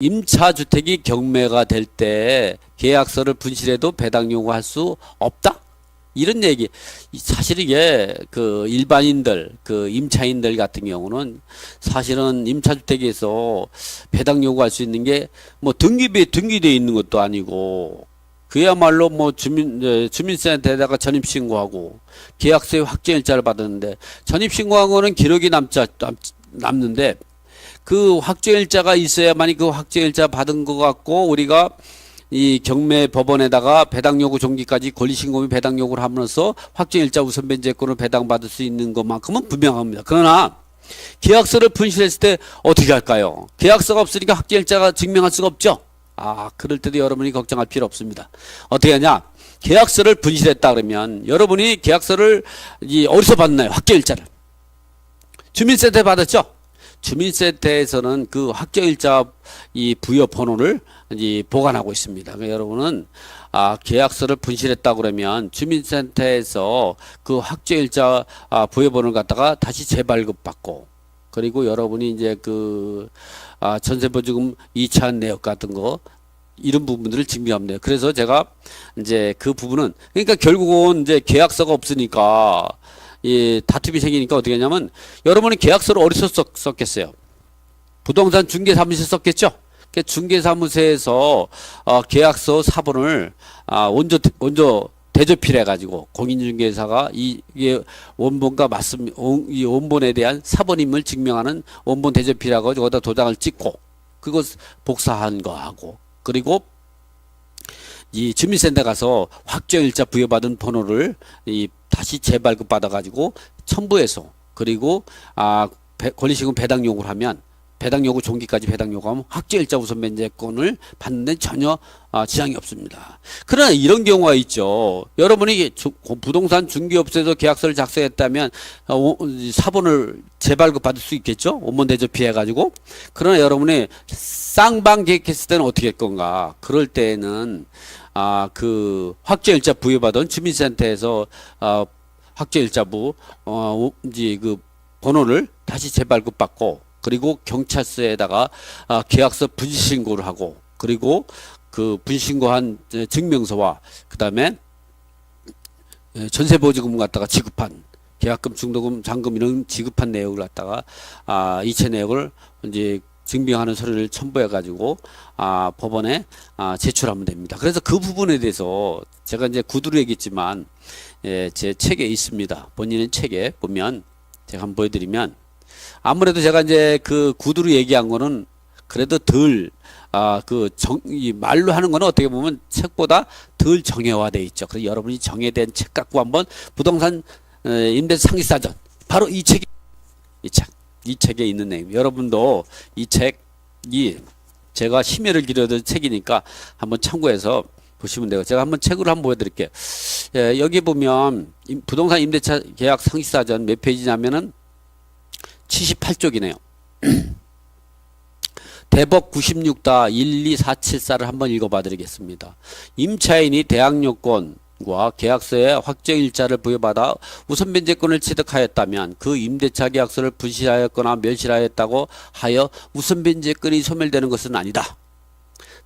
임차주택이 경매가 될 때 계약서를 분실해도 배당 요구할 수 없다? 이런 얘기. 사실 이게 그 일반인들, 그 임차인들 같은 경우는 사실은 임차주택에서 배당 요구할 수 있는 게 뭐 등기되어 있는 것도 아니고 그야말로 뭐 주민센터에다가 전입신고하고 계약서에 확정일자를 받았는데 전입신고한 거는 기록이 남는데 그 확정일자가 있어야만이 그 확정일자 받은 것 같고 우리가 이 경매 법원에다가 배당 요구 종기까지 권리신고및 배당 요구를 하면서 확정일자 우선 변제권을 배당받을 수 있는 것만큼은 분명합니다. 그러나 계약서를 분실했을 때 어떻게 할까요? 계약서가 없으니까 확정일자가 증명할 수가 없죠. 그럴 때도 여러분이 걱정할 필요 없습니다. 어떻게 하냐? 계약서를 분실했다 그러면 여러분이 계약서를 어디서 받나요? 확정일자를. 주민센터에 받았죠? 주민센터에서는 그 확정일자 이 부여 번호를 보관하고 있습니다. 그러니까 여러분은 계약서를 분실했다 그러면 주민센터에서 그 확정일자 부여 번호를 갖다가 다시 재발급받고 그리고 여러분이 이제 그 전세보증금 2차 내역 같은 거 이런 부분들을 증명하면 돼요. 그래서 제가 이제 그 부분은 그러니까 결국은 이제 계약서가 없으니까 이 다툼이 생기니까 어떻게 하냐면 여러분이 계약서를 어디서 썼겠어요? 부동산 중개사무소에 썼겠죠? 중개사무소에서 계약서 사본을 원조 대조필해 가지고 공인중개사가 이게 원본과 이 원본에 대한 사본임을 증명하는 원본 대조필하고 거기다 도장을 찍고 그것 복사한 거 하고 그리고 이 주민센터 가서 확정일자 부여받은 번호를 다시 재발급 받아가지고 첨부해서 그리고 권리시금 배당 요구를 하면 배당 요구 종기까지 배당 요구하면 확정일자 우선 변제권을 받는 데 전혀 지장이 없습니다. 그러나 이런 경우가 있죠. 여러분이 부동산 중개업소에서 계약서를 작성했다면 사본을 재발급 받을 수 있겠죠. 원본 대조피해 가지고. 그러나 여러분이 쌍방 계획했을 때는 어떻게 할 건가? 그럴 때에는 그 확정일자 부여받은 주민센터에서 확정일자부 그 번호를 다시 재발급 받고 그리고 경찰서에다가 계약서 분실신고를 하고 그리고 그 분실신고한 증명서와 그 다음에 전세보증금 갖다가 지급한 계약금, 중도금, 잔금 이런 지급한 내역을 갖다가 이체 내역을 이제 증명하는 서류를 첨부해 가지고 법원에 제출하면 됩니다. 그래서 그 부분에 대해서 제가 이제 구두로 얘기했지만 제 책에 있습니다. 본인의 책에 보면 제가 한번 보여드리면 아무래도 제가 이제 그 구두로 얘기한 거는 그래도 덜 이 말로 하는 거는 어떻게 보면 책보다 덜 정형화되어 있죠. 그래서 여러분이 정해된 책 갖고 한번 부동산 임대차 상식사전 바로 이 책에 있는 내용. 여러분도 이 책이 제가 심혈을 기울여둔 책이니까 한번 참고해서 보시면 돼요. 제가 한번 책으로 한번 보여드릴게요. 여기 보면 부동산 임대차 계약 상식사전 몇 페이지냐면은 78쪽이네요. 대법 96-12474를 한번 읽어봐 드리겠습니다. 임차인이 대항요건과 계약서에 확정일자를 부여받아 우선변제권을 취득하였다면 그 임대차 계약서를 분실하였거나 멸실하였다고 하여 우선변제권이 소멸되는 것은 아니다.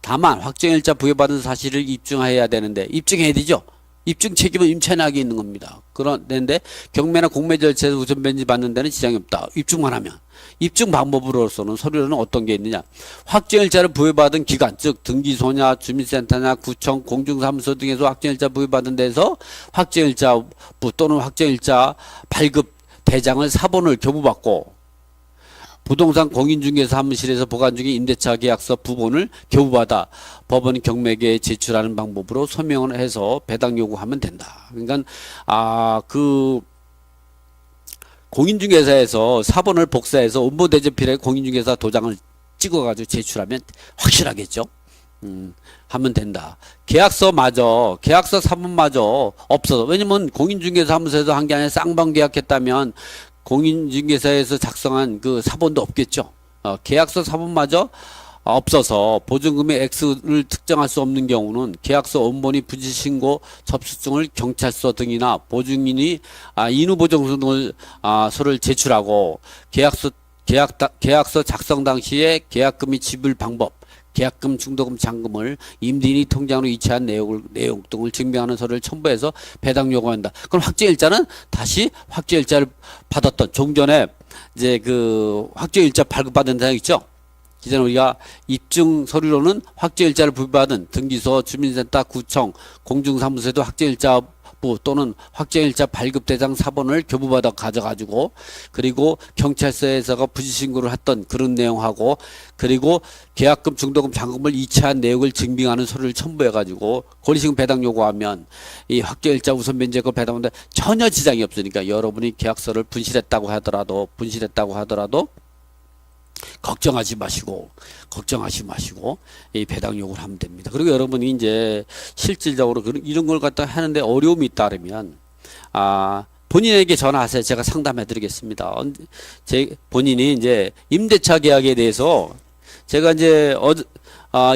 다만 확정일자 부여받은 사실을 입증해야 되는데 입증해야 되죠. 입증 책임은 임차인에게 있는 겁니다. 그런데 경매나 공매 절차에서 우선 변제 받는 데는 지장이 없다. 입증만 하면. 입증 방법으로서는 서류는 어떤 게 있느냐. 확정일자를 부여받은 기관, 즉 등기소냐, 주민센터냐, 구청, 공중사무소 등에서 확정일자 부여받은 데서 확정일자부 또는 확정일자 발급 대장을 사본을 교부받고 부동산 공인중개사 사무실에서 보관 중인 임대차 계약서 부본을 교부받아 법원 경매계에 제출하는 방법으로 서명을 해서 배당 요구하면 된다. 그러니까 그 공인중개사에서 사본을 복사해서 원본 대조필에 공인중개사 도장을 찍어가지고 제출하면 확실하겠죠. 하면 된다. 계약서 사본마저 없어서 왜냐면 공인중개사 사무소에서 한 게 아니라 쌍방 계약했다면 공인중개사에서 작성한 그 사본도 없겠죠. 계약서 사본마저 없어서 보증금의 액수를 특정할 수 없는 경우는 계약서 원본이 분실신고 접수증을 경찰서 등이나 보증인이 인후보증서를 제출하고 계약서 작성 당시에 계약금이 지불 방법 계약금, 중도금, 잔금을 임대인이 통장으로 이체한 내용 등을 증명하는 서류를 첨부해서 배당 요구한다. 그럼 확정일자는 다시 확정일자를 받았던 종전에 이제 그 확정일자 발급받은 사항 있죠. 기존에 우리가 입증 서류로는 확정일자를 부여받은 등기소, 주민센터, 구청, 공중사무소에도 확정일자 또는 확정일자 발급대장 사본을 교부받아 가져가지고, 그리고 경찰서에서가 부실신고를 했던 그런 내용하고, 그리고 계약금, 중도금, 잔금을 이체한 내역을 증빙하는 서류를 첨부해가지고 권리시금 배당 요구하면 이 확정일자 우선 면제액을 배당하는데 전혀 지장이 없으니까 여러분이 계약서를 분실했다고 하더라도 걱정하지 마시고 이 배당 요구를 하면 됩니다. 그리고 여러분이 이제 실질적으로 이런 걸 갖다 하는데 어려움이 있다 그러면 본인에게 전화하세요. 제가 상담해 드리겠습니다. 본인이 이제 임대차 계약에 대해서 제가 이제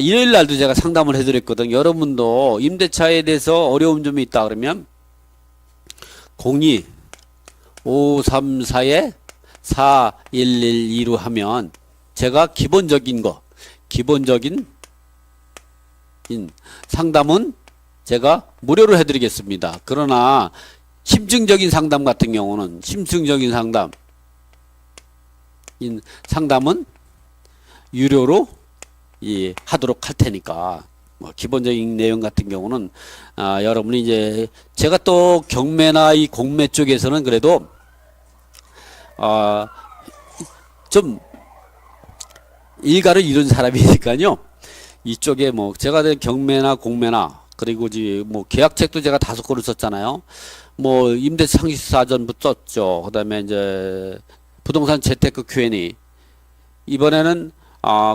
일요일 날도 제가 상담을 해 드렸거든요. 여러분도 임대차에 대해서 어려움 좀 있다 그러면 02-534-4112로 하면 제가 기본적인 상담은 제가 무료로 해드리겠습니다. 그러나 심층적인 상담 같은 경우는 상담은 유료로 하도록 할 테니까, 뭐 기본적인 내용 같은 경우는 여러분이 이제 제가 또 경매나 이 공매 쪽에서는 그래도 좀 일가를 이룬 사람이니까요. 이쪽에 뭐 제가 경매나 공매나 그리고 뭐 계약책도 제가 5권을 썼잖아요. 뭐 임대차 상식사전부터 썼죠. 그다음에 이제 부동산 재테크 Q&A. 이번에는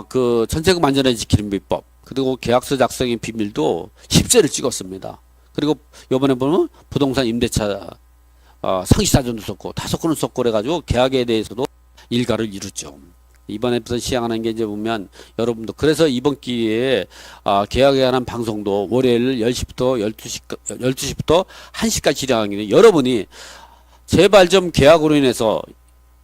그 전세금 안전에 지키는 비법, 그리고 계약서 작성의 비밀도 10세를 찍었습니다. 그리고 이번에 보면 부동산 임대차 상식사전도 썼고 5권을 썼고 그래가지고 계약에 대해서도 일가를 이루죠. 이번에부터 시행하는 게 이제 보면 여러분도 그래서 이번 기회에 계약에 관한 방송도 월요일 10시부터 12시부터 1시까지 진행하기, 여러분이 제발 좀 계약으로 인해서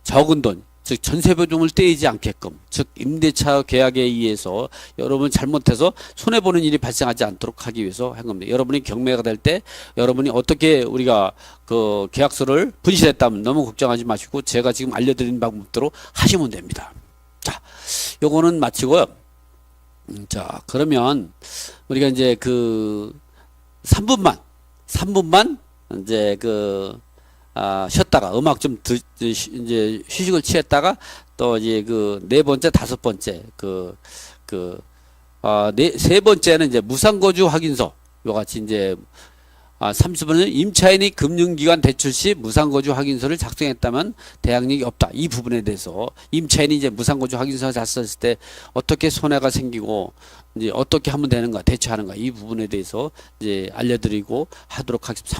적은 돈, 즉 전세보증을 떼이지 않게끔, 즉 임대차 계약에 의해서 여러분 잘못해서 손해보는 일이 발생하지 않도록 하기 위해서 한 겁니다. 여러분이 경매가 될 때 여러분이 어떻게 우리가 그 계약서를 분실했다면 너무 걱정하지 마시고 제가 지금 알려드린 방법대로 하시면 됩니다. 자, 요거는 마치고요. 자, 그러면 우리가 이제 그 3분만 이제 쉬었다가 음악 좀 이제 휴식을 취했다가 또 이제 그 4번째, 5번째 세 번째는 이제 무상거주 확인서, 요같이 이제 30번은 임차인이 금융기관 대출 시 무상거주 확인서를 작성했다면 대항력이 없다. 이 부분에 대해서 임차인이 이제 무상거주 확인서를 작성했을 때 어떻게 손해가 생기고 이제 어떻게 하면 되는가, 대처하는가, 이 부분에 대해서 이제 알려드리고 하도록 하겠습니다.